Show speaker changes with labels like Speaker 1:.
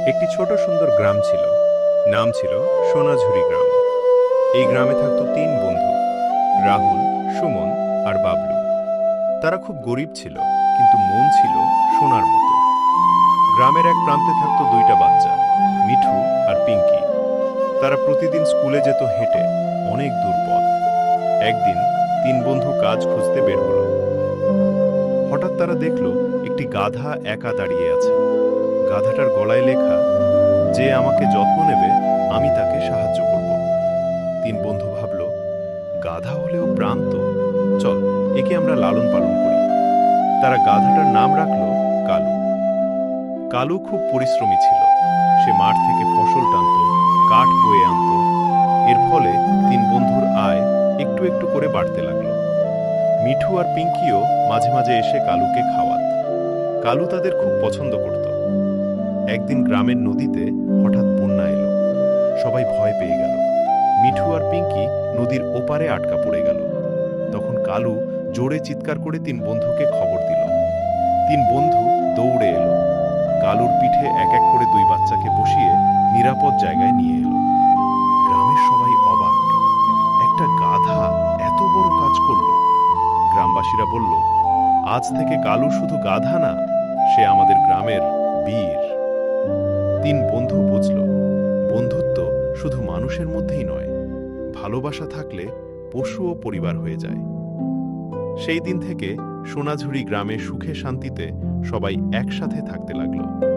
Speaker 1: একটি ছোট সুন্দর গ্রাম ছিল। নাম ছিল সোনাঝুরি গ্রাম। এই গ্রামে থাকতো তিন বন্ধু, রাহুল, সুমন আর বাবলু। তারা খুব গরিব ছিল, কিন্তু মন ছিল সোনার মতো। গ্রামের এক প্রান্তে থাকতো দুইটা বাচ্চা, মিঠু আর পিঙ্কি। তারা প্রতিদিন স্কুলে যেত হেঁটে, অনেক দূর পথ। একদিন তিন বন্ধু কাজ খুঁজতে বের হলো। হঠাৎ তারা দেখল একটি গাধা একা দাঁড়িয়ে আছে। গাধাটার গলায় লেখা, যে আমাকে যত্ন নেবে আমি তাকে সাহায্য করব। তিন বন্ধু ভাবল, গাধা হলেও প্রাণ তো, চল একে আমরা লালন পালন করি। তারা গাধাটার নাম রাখল কালু। কালু খুব পরিশ্রমী ছিল। সে মাঠ থেকে ফসল টানত, কাঠ বয়ে আনত। এর ফলে তিন বন্ধুর আয় একটু একটু করে বাড়তে লাগল। মিঠু আর পিঙ্কিও মাঝে মাঝে এসে কালুকে খাওয়াত। কালু তাদের খুব পছন্দ করত। একদিন গ্রামের নদীতে হঠাৎ বন্যা এলো। সবাই ভয় পেয়ে গেল। মিঠু আর পিঙ্কি নদীর ওপারে আটকা পড়ে গেল। তখন কালু জোরে চিৎকার করে তিন বন্ধুকে খবর দিল। তিন বন্ধু দৌড়ে এলো। কালুর পিঠে এক এক করে দুই বাচ্চাকে বসিয়ে নিরাপদ জায়গায় নিয়ে এলো। গ্রামের সবাই অবাক, একটা গাধা এত বড় কাজ করল। গ্রামবাসীরা বলল, আজ থেকে কালু শুধু গাধা না, সে আমাদের গ্রামের বীর। তিন বন্ধু বুঝল, বন্ধুত্ব শুধু মানুষের মধ্যেই নয়, ভালোবাসা থাকলে পশুও পরিবার হয়ে যায়। সেই দিন থেকে সোনাঝুরি গ্রামে সুখে শান্তিতে সবাই একসাথে থাকতে লাগলো।